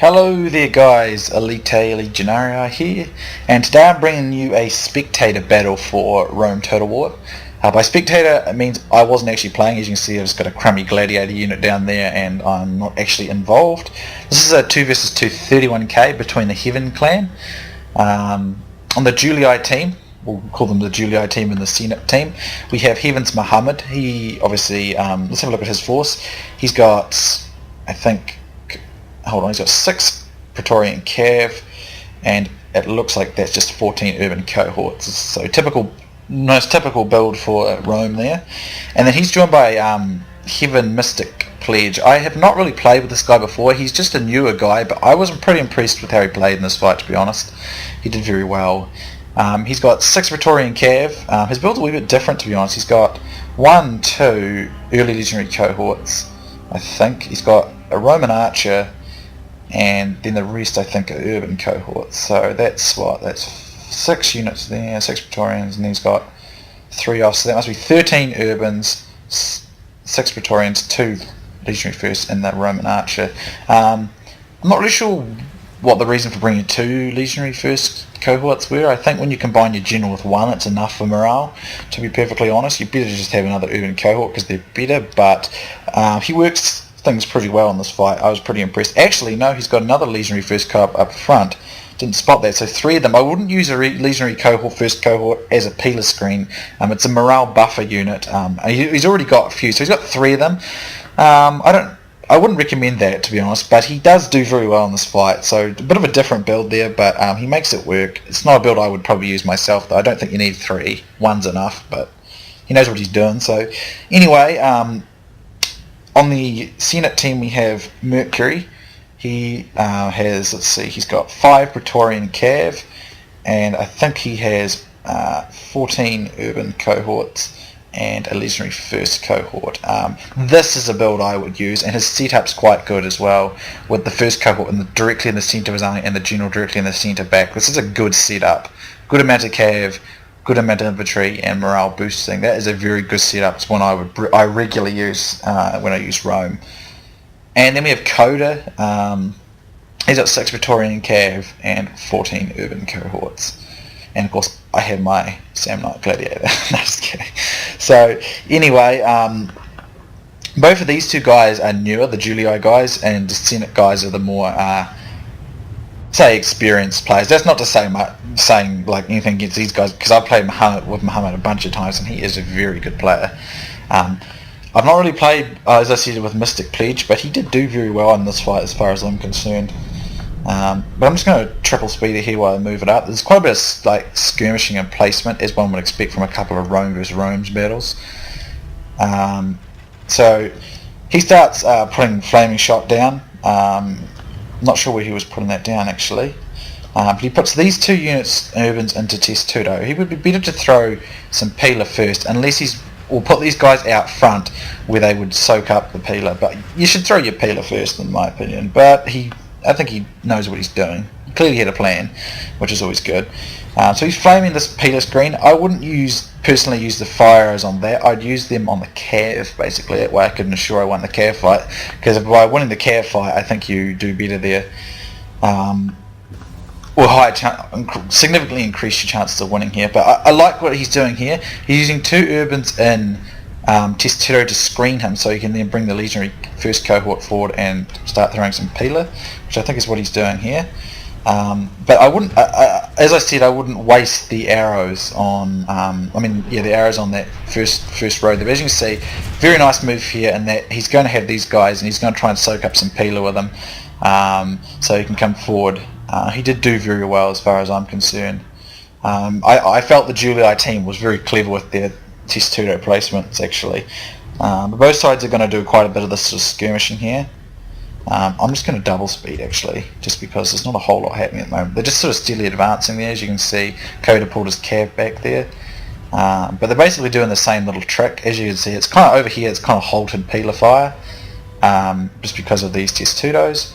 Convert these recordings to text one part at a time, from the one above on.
Hello there guys, Elite Legionaria here, and today I'm bringing you a spectator battle for Rome Total War. By spectator it means I wasn't actually playing. As you can see, I've just got a crummy gladiator unit down there and I'm not actually involved. This is a 2 vs 2 31k between the Heaven clan. On the Julli team, we'll call them the Julli team and the Senate team, we have Heaven's Mohammed. He obviously, let's have a look at his force. He's got, I think, he's got 6 Praetorian Cav, and it looks like that's just 14 urban cohorts. So most typical build for Rome there. And then he's joined by Heaven MysticPledge. I have not really played with this guy before. He's just a newer guy, but I was pretty impressed with how he played in this fight, to be honest. He did very well. He's got 6 Praetorian Cav. His build's a wee bit different, to be honest. He's got 2 early legionary cohorts, I think. He's got a Roman archer, and then the rest I think are urban cohorts. So that's 6 units there, 6 Praetorians, and he's got 3 off, so that must be 13 urbans, 6 Praetorians, 2 legionary first, and the Roman archer. I'm not really sure what the reason for bringing 2 legionary first cohorts were. I think when you combine your general with 1, it's enough for morale, to be perfectly honest. You better just have another urban cohort because they're better, but he works things pretty well in this fight. I was pretty impressed. Actually, no, he's got another legionary first co-op up front. Didn't spot that. So 3 of them. I wouldn't use a legionary cohort first cohort as a peeler screen. It's a morale buffer unit. He's already got a few, so he's got 3 of them. I wouldn't recommend that, to be honest, but he does do very well in this fight. So a bit of a different build there, but he makes it work. It's not a build I would probably use myself, though. I don't think you need 3. 1's enough, but he knows what he's doing. So anyway, on the Senate team we have Mercury. He has, let's see, he's got 5 Praetorian Cav, and I think he has 14 urban cohorts and a legionary first cohort. This is a build I would use, and his setup's quite good as well, with the first cohort directly in the centre of his army and the general directly in the centre back. This is a good setup. Good amount of Cav, good amount of infantry, and morale boosting. That is a very good setup. It's one I regularly use when I use Rome. And then we have Koda. He's got 6 Praetorian Cav and 14 urban cohorts. And of course I have my Sam Knight Gladiator. No, just kidding. So anyway, both of these 2 guys are newer, the Julli guys, and the Senate guys are the more say experienced players. That's not to say saying like anything against these guys, because I've played with Mohammed a bunch of times and he is a very good player. I've not really played, as I said, with MysticPledge, but he did do very well in this fight as far as I'm concerned. But I'm just going to triple speed it here while I move it up. There's quite a bit of like skirmishing and placement, as one would expect from a couple of Rome versus Rome's battles. So he starts putting Flaming Shot down. Not sure where he was putting that down actually, but he puts these 2 units urbans into Testudo. He would be better to throw some peeler first, unless we'll put these guys out front where they would soak up the peeler. But you should throw your peeler first, in my opinion. But I think he knows what he's doing. He clearly had a plan, which is always good. So he's flaming this peeler screen. I wouldn't personally use the fire arrows on that. I'd use them on the Cav, basically. That way I could ensure I won the Cav fight. Because by winning the Cav fight, I think you do better there. Significantly increase your chances of winning here. But I like what he's doing here. He's using 2 urbans in Testudo to screen him, so he can then bring the legionary first cohort forward and start throwing some peeler, which I think is what he's doing here. But I wouldn't, as I said, I wouldn't waste the arrows on, the arrows on that first row there. But as you can see, very nice move here, and that he's going to have these guys, and he's going to try and soak up some peeler with them, so he can come forward. He did do very well as far as I'm concerned. I felt the Julli team was very clever with their Testudo placements actually. But both sides are going to do quite a bit of this sort of skirmishing here. I'm just going to double speed actually, just because there's not a whole lot happening at the moment. They're just sort of steadily advancing there. As you can see, Koda pulled his Cav back there. But they're basically doing the same little trick. As you can see, it's kind of over here, it's kind of halted peeler fire, just because of these Testudos.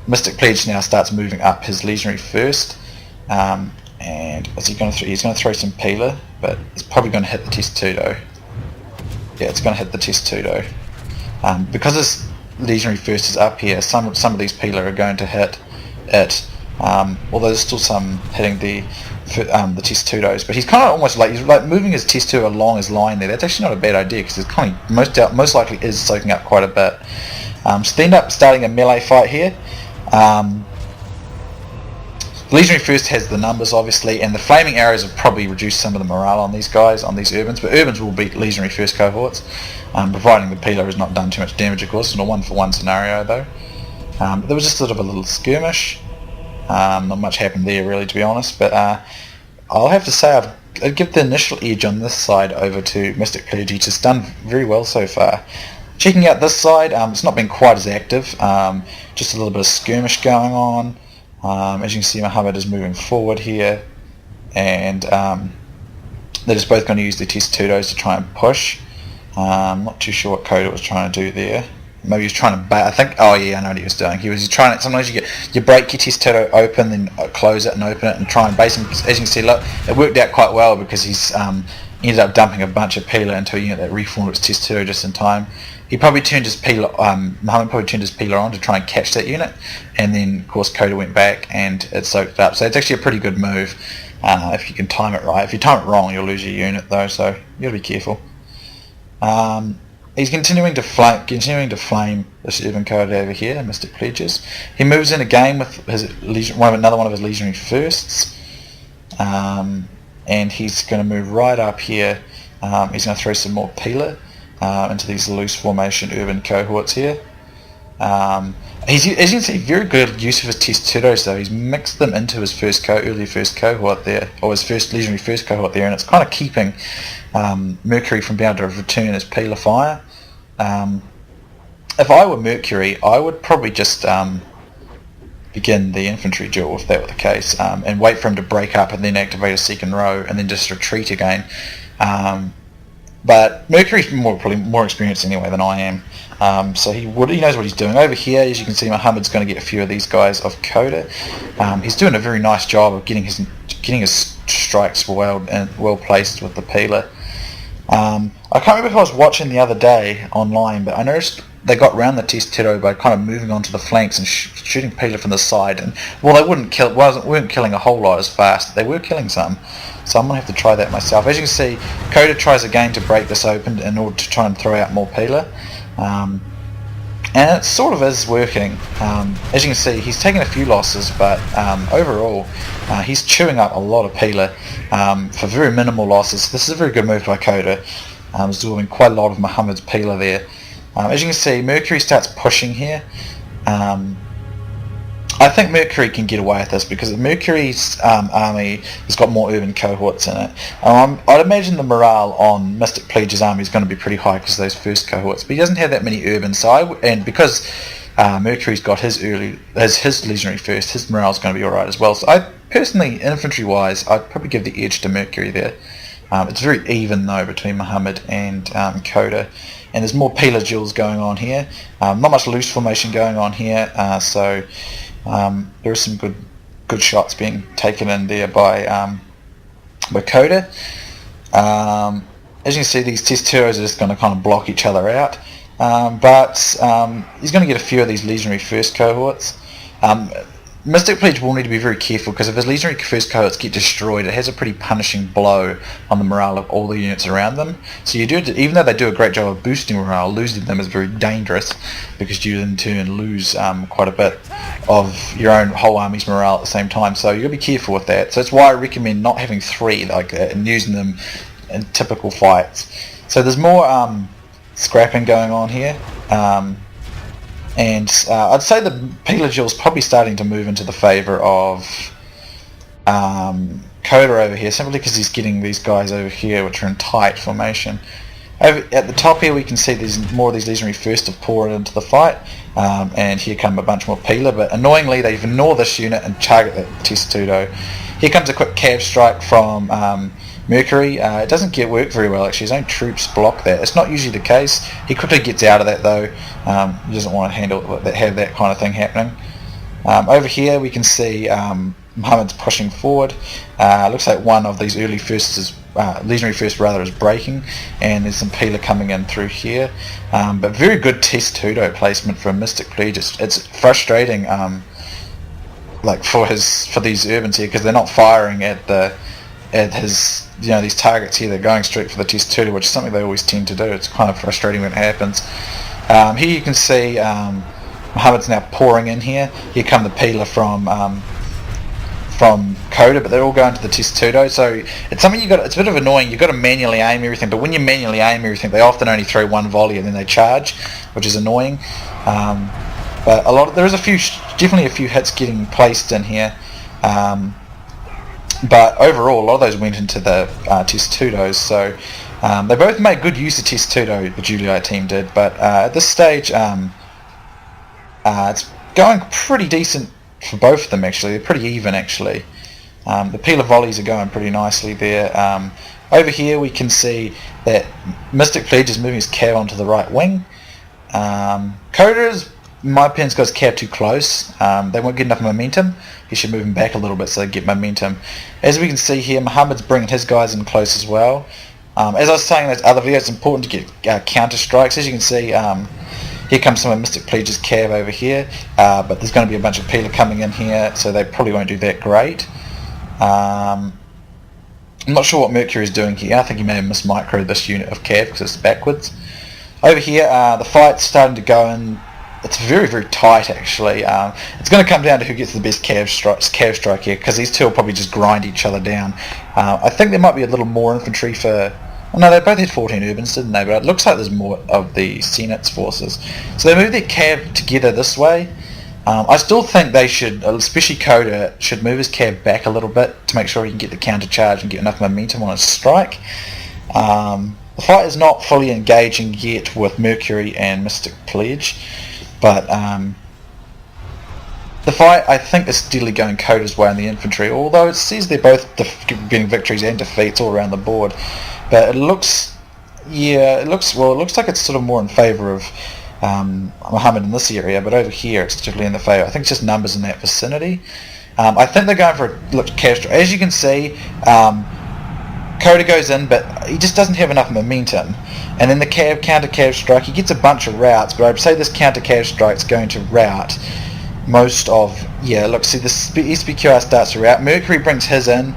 MysticPledge now starts moving up his legionary first, and what's he going to throw? He's going to throw some peeler, but it's probably going to hit the Testudo. Yeah, it's going to hit the Testudo. Because legionary first is up here, some of these Peeler are going to hit it. Although there's still some hitting the Testudos, but he's kind of almost like moving his Testudo along his line there. That's actually not a bad idea because it's kind of most likely is soaking up quite a bit. So they end up starting a melee fight here. Legionary First has the numbers obviously, and the flaming arrows have probably reduced some of the morale on these guys, on these Urbans, but Urbans will beat Legionary First cohorts, providing the Peeler has not done too much damage, of course. It's a 1-for-1 scenario though. There was just sort of a little skirmish. Not much happened there really, to be honest, but I'll have to say I'd give the initial edge on this side over to MysticPledge-Julli. It's done very well so far. Checking out this side, it's not been quite as active, just a little bit of skirmish going on. As you can see, Mohamed is moving forward here, and they're just both going to use the Testudos to try and push. I'm not too sure what Koda was trying to do there. Maybe he was trying to I think, oh yeah, I know what he was doing. He was trying to, sometimes you break your Testudo open, then close it and open it and try and base him. As you can see, look, it worked out quite well because he's ended up dumping a bunch of Peeler into a unit that reformed its Testudo just in time. He probably turned his Peeler, Mohamed probably turned his Peeler on to try and catch that unit, and then of course Koda went back and it soaked it up. So it's actually a pretty good move if you can time it right. If you time it wrong, you'll lose your unit though, so you got to be careful. He's continuing to flame this Urban Koda over here, MysticPledge. He moves in again with his another one of his Legionary Firsts, and he's going to move right up here. He's going to throw some more Peeler into these loose formation Urban cohorts here. As you can see, very good use of his Testudos though. He's mixed them into his early first cohort there, or his first Legionary First cohort there, and it's kind of keeping Mercury from being able to return his Peeler fire. If I were Mercury, I would probably just begin the infantry duel if that were the case, and wait for him to break up and then activate a second row and then just retreat again. But Mercury's probably more experienced anyway than I am, so he knows what he's doing. Over here, as you can see, Mohamed's going to get a few of these guys off Koda. He's doing a very nice job of getting his strikes well placed with the Peeler. I can't remember if I was watching the other day online, but I noticed they got around the Testudo by kind of moving onto the flanks and shooting Peeler from the side. And well, they weren't killing a whole lot as fast. They were killing some, so I'm gonna have to try that myself. As you can see, Koda tries again to break this open in order to try and throw out more Peeler, and it sort of is working. As you can see, he's taking a few losses, but overall, he's chewing up a lot of Peeler for very minimal losses. This is a very good move by Koda. He's doing quite a lot of Mohamed's Peeler there. As you can see, Mercury starts pushing here. I think Mercury can get away with this because Mercury's army has got more urban cohorts in it. I'd imagine the morale on MysticPledge's army is going to be pretty high because of those first cohorts, but he doesn't have that many urbans. And because Mercury's got his Legionary First, his morale is going to be alright as well. So I personally, infantry-wise, I'd probably give the edge to Mercury there. It's very even though between Mohamed and Koda, and there's more Peeler duels going on here. Not much loose formation going on here, so there are some good shots being taken in there by Koda. As you can see, these Testudos are just going to kind of block each other out, but he's going to get a few of these Legionary First cohorts. MysticPledge will need to be very careful because if his Legionary First cohorts get destroyed, it has a pretty punishing blow on the morale of all the units around them. So even though they do a great job of boosting morale, losing them is very dangerous because you in turn lose quite a bit of your own whole army's morale at the same time. So you've got to be careful with that. So that's why I recommend not having three like that and using them in typical fights. So there's more scrapping going on here. And I'd say the Peeler duel is probably starting to move into the favour of Koda over here, simply because he's getting these guys over here which are in tight formation. At the top here we can see there's more of these Legionary First have poured into the fight, and here come a bunch more Peeler, but annoyingly they ignore this unit and target that Testudo. Here comes a quick cab strike from Mercury. It doesn't work very well actually. His own troops block that. It's not usually the case. He quickly gets out of that though. He doesn't want to have that kind of thing happening. Over here we can see Mohamed's pushing forward. Looks like one of these early firsts is Legionary First rather is breaking, and there's some peeler coming in through here. But very good test Tudo placement for a Mystic Pledge. It's frustrating, like for these urbans here, because they're not firing at his these targets here. They're going straight for the test Tudo, which is something they always tend to do. It's kind of frustrating when it happens. Here you can see Mohamed's now pouring in here. Here come the peeler from Koda, but they're all going to the test Tudo. So it's something it's a bit of annoying. You've got to manually aim everything, but when you manually aim everything, they often only throw one volley and then they charge, which is annoying. But there's definitely a few hits getting placed in here. But overall, a lot of those went into the test Tudos. So they both made good use of test Tudo, the Julli team did. But at this stage, it's going pretty decent for both of them, actually. They're pretty even, actually. The peeler volleys are going pretty nicely there. Over here we can see that Mystic Pledge is moving his cav onto the right wing. Koda's, in my opinion, got his cav too close. They won't get enough momentum. He should move him back a little bit so they get momentum. As we can see here, Mohamed's bringing his guys in close as well. As I was saying in those other videos, it's important to get counter strikes. As you can see, here comes some of Mystic Pledge's cav over here, but there's going to be a bunch of peeler coming in here, so they probably won't do that great. I'm not sure what Mercury is doing here. I think he may have mismicroed this unit of cav because it's backwards. Over here, the fight's starting to go in. It's very, very tight, actually. It's going to come down to who gets the best cav strike here, because these two will probably just grind each other down. I think there might be a little more infantry for... Oh, no, they both had 14 urbans, didn't they? But it looks like there's more of the Senate's forces. So they move their cav together this way. I still think they should, especially Koda, should move his cav back a little bit to make sure he can get the counter charge and get enough momentum on his strike. The fight is not fully engaging yet with Mercury and Mystic Pledge, but the fight, I think, is steadily going Koda's way in the infantry, although it says they're both getting victories and defeats all around the board. But it looks like it's sort of more in favour of Mohamed in this area, but over here it's typically in the favour. I think it's just numbers in that vicinity. I think they're going for a cav strike. As you can see, Koda goes in, but he just doesn't have enough momentum. And then the counter cav strike, he gets a bunch of routes, but I'd say this counter cav strike's going to route most of... Yeah, look, see, the SPQR starts to route. Mercury brings his in,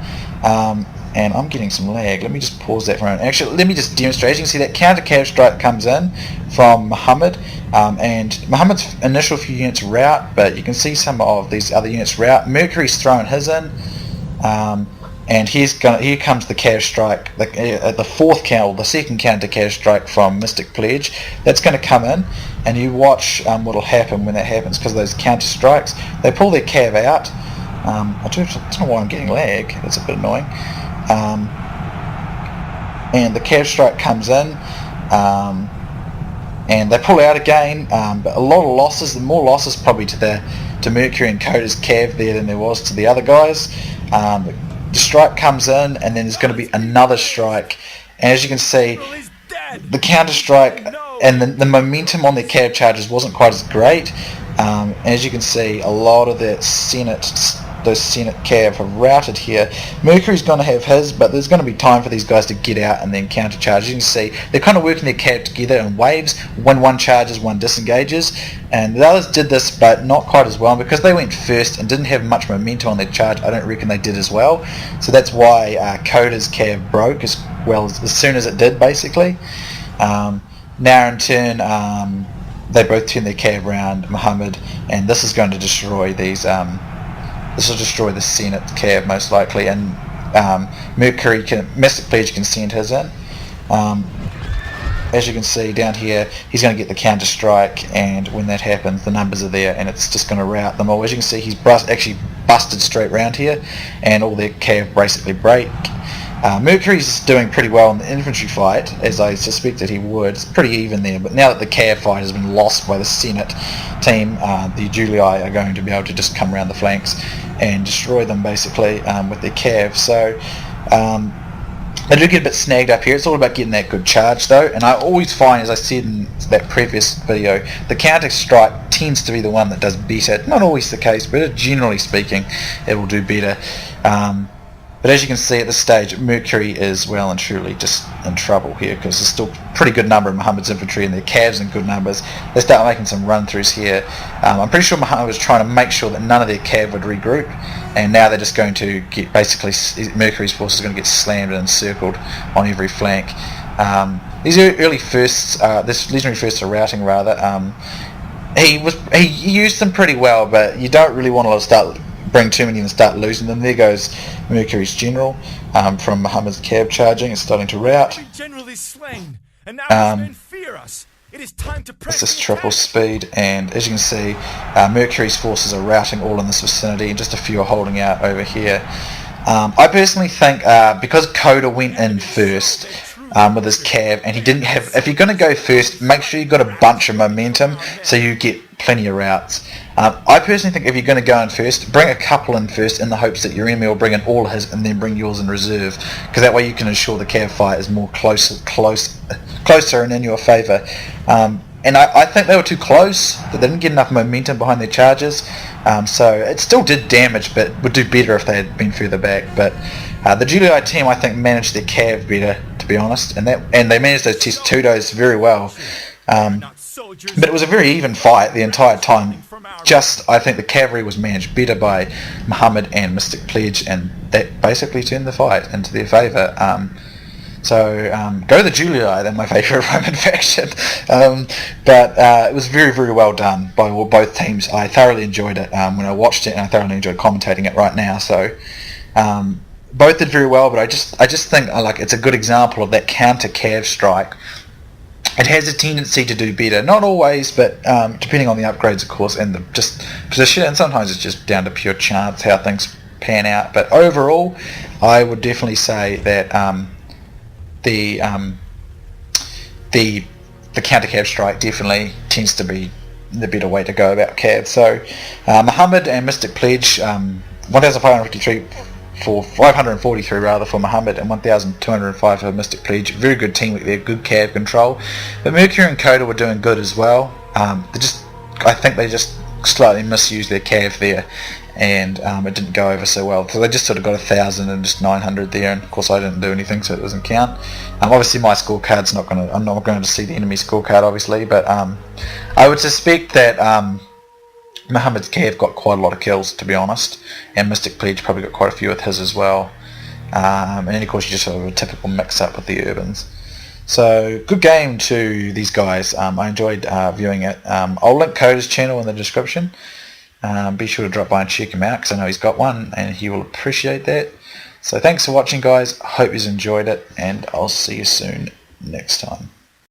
and I'm getting some lag. Let me just pause that for a moment. Actually, let me just demonstrate. As you can see, that counter cav strike comes in from Mohamed, and Mohamed's initial few units route, but you can see some of these other units route. Mercury's throwing his in, and here comes the cav strike, the second counter cav strike from Mystic Pledge. That's going to come in, and you watch what'll happen when that happens, because those counter strikes, they pull their cav out. I don't know why I'm getting lag. It's a bit annoying. And the cav strike comes in, and they pull out again. But a lot of losses, more losses probably to Mercury and Koda's cav there than there was to the other guys. The strike comes in, and then there's going to be another strike. And as you can see, the counter strike and the momentum on their cav charges wasn't quite as great. As you can see, a lot of those Senate cav have routed here. Mercury's going to have his, but there's going to be time for these guys to get out and then counter charge. As you can see, they're kind of working their cav together in waves. When one charges, one disengages, and the others did this, but not quite as well. And because they went first and didn't have much momentum on their charge, I don't reckon they did as well. So that's why Koda's cav broke as well as soon as it did, basically. Now in turn, they both turn their cav around Mohamed, and this is going to destroy these. This will destroy the Senate cav most likely, and Mystic Pledge can send his in. As you can see down here, he's going to get the counter strike, and when that happens, the numbers are there, and it's just going to rout them all. As you can see, he's actually busted straight round here, and all their cav basically break. Mercury's doing pretty well in the infantry fight, as I suspected he would. It's pretty even there, but now that the cav fight has been lost by the Senate team, the Julli are going to be able to just come around the flanks and destroy them basically with their cav. So they do get a bit snagged up here. It's all about getting that good charge though, and I always find, as I said in that previous video, the counter strike tends to be the one that does better. Not always the case, but generally speaking it will do better. But But as you can see at this stage, Mercury is well and truly just in trouble here, because there's still a pretty good number of Mohammed's infantry and their Cavs in good numbers. They start making some run-throughs here. I'm pretty sure Mohammed was trying to make sure that none of their Cav would regroup, and now they're just going to get, basically, Mercury's forces are going to get slammed and encircled on every flank. These early firsts, this legendary first are routing rather, he used them pretty well, but you don't really want to bring too many and start losing them. There goes Mercury's general from Mohammed's Cav charging. It's starting to rout. It's just triple speed, and as you can see, Mercury's forces are routing all in this vicinity, and just a few are holding out over here. I personally think because Koda went in first with his Cav, and he didn't have, if you're going to go first, make sure you've got a bunch of momentum so you get plenty of routes. I personally think if you're going to go in first, bring a couple in first in the hopes that your enemy will bring in all his and then bring yours in reserve, because that way you can ensure the Cav fight is more closer and in your favour. And I think they were too close, that they didn't get enough momentum behind their charges, so it still did damage, but would do better if they had been further back. But the Julli team, I think, managed their Cav better, to be honest, and they managed those testudos very well. But it was a very even fight the entire time. Just, I think the cavalry was managed better by Mohammed and Mystic Pledge, and that basically turned the fight into their favour. Go the Julli, they're my favourite Roman faction. But it was very, very well done by both teams. I thoroughly enjoyed it when I watched it, and I thoroughly enjoyed commentating it right now. So both did very well, but I just think it's a good example of that counter Cav strike. It has a tendency to do better, not always, but depending on the upgrades, of course, and the just position, and sometimes it's just down to pure chance how things pan out. But overall, I would definitely say that the counter Cav strike definitely tends to be the better way to go about Cav. So Mohammed and Mystic Pledge, 1,553 for 543 rather for Mohammed, and 1,205 for Mystic Pledge. Very good teamwork there, good Cav control. But Mercury and Koda were doing good as well. I think they just slightly misused their Cav there, and it didn't go over so well. So they just sort of got 1,000 and just 900 there, and of course I didn't do anything, so it doesn't count. Obviously my scorecard's I'm not going to see the enemy scorecard, obviously, but I would suspect that Mohammed's Cav got quite a lot of kills, to be honest, and Mystic Pledge probably got quite a few with his as well. And then of course you just have a typical mix-up with the Urbans. So good game to these guys. I enjoyed viewing it. I'll link Koda's channel in the description. Be sure to drop by and check him out, because I know he's got one and he will appreciate that. So thanks for watching, guys. Hope you enjoyed it, and I'll see you soon next time.